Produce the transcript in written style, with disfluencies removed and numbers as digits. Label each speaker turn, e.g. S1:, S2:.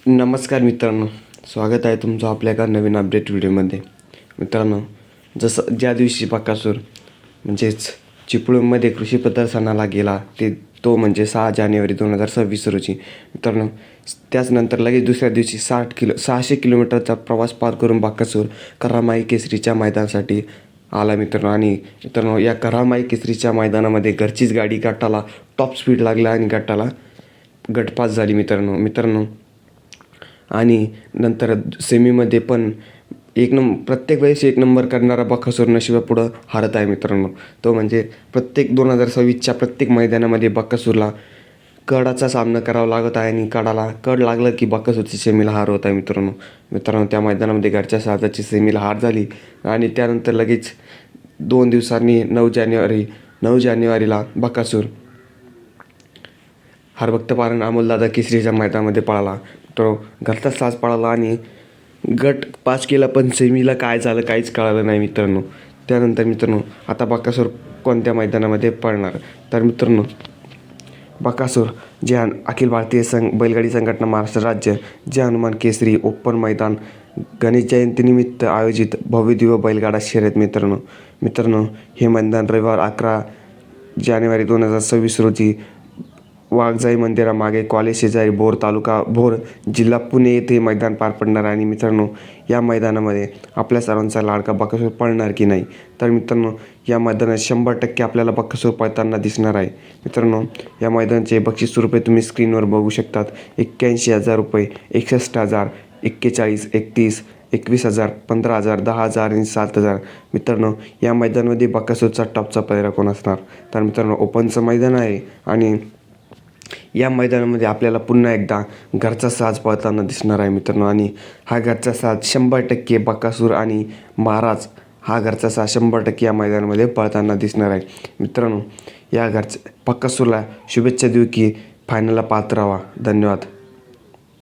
S1: नमस्कार मित्रांनो, स्वागत आहे तुमचं आपल्या एका नवीन अपडेट व्हिडिओमध्ये. मित्रांनो, जसं ज्या दिवशी बकासूर म्हणजेच चिपळूणमध्ये कृषी प्रदर्शनाला गेला तो म्हणजे 6 जानेवारी 2026 रोजी. मित्रांनो, त्याचनंतर लगेच दुसऱ्या दिवशी 600 किलोमीटरचा प्रवास पार करून बकासूर करामाई केसरीच्या मैदानासाठी आला मित्रांनो. आणि मित्रांनो, या करामाई केसरीच्या मैदानामध्ये घरचीच गाडी गटाला टॉप स्पीड लागला आणि गटपास झाली मित्रांनो. आणि नंतर सेमीमध्ये पण प्रत्येक वेळेस 1 नंबर करणारा बकासूर नशिबापुढं हारत आहे मित्रांनो. तो म्हणजे प्रत्येक 2026च्या प्रत्येक मैदानामध्ये बकासूरला कडाचा सामना करावा लागत आहे आणि कड लागलं की बकासूरची सेमीला हार होत आहे मित्रांनो. त्या मैदानामध्ये घरच्या साजाची सेमीला हार झाली आणि त्यानंतर लगेच 2 दिवसांनी 9 जानेवारीला बकासूर हरभक्त पारण अमोलदादा केसरीच्या मैदानामध्ये पळाला. तो घरचा साज पळाला आणि गट पास केला, पण सेमीला काय झालं काहीच कळालं नाही मित्रांनो. त्यानंतर मित्रांनो, आता बकासूर कोणत्या मैदानामध्ये पळणार तर मित्रांनो, बकासूर जे अखिल भारतीय बैलगाडी संघटना महाराष्ट्र राज्य जे हनुमान केसरी ओपन मैदान गणेश जयंतीनिमित्त आयोजित भव्यदिव्य बैलगाडा शर्यत मित्रांनो, हे मैदान रविवार 11 जानेवारी 2026 रोजी वाघजाई मंदिरामागे कॉलेज शेजारी भोर जिल्हा पुणे येथे मैदान पार पडणार आहे. आणि मित्रांनो, या मैदानामध्ये आपल्या सर्वांचा लाडका बकासूर पळणार की नाही तर मित्रांनो, या मैदानात 100% आपल्याला बकासूर पळताना दिसणार आहे मित्रांनो. या मैदानाचे बक्षीस रुपये तुम्ही स्क्रीनवर बघू शकतात. 81,000 रुपये, 61,000, 41, 31, 21,000, 15,000, 10,000 आणि 7,000. मित्रांनो, या मैदानामध्ये बकासूरचा टॉपचा प्लेयर कोण असणार तर मित्रांनो, ओपनचं मैदान आहे आणि या मैदानामध्ये आपल्याला पुन्हा एकदा घरचा साज पळताना दिसणार आहे मित्रांनो. आणि हा घरचा साज 100% बकासूर आणि महाराज हा घरचा साज 100% या मैदानामध्ये पळताना दिसणार आहे मित्रांनो. या बकासूरला शुभेच्छा देऊ की फायनलला पात्र व्हा. धन्यवाद.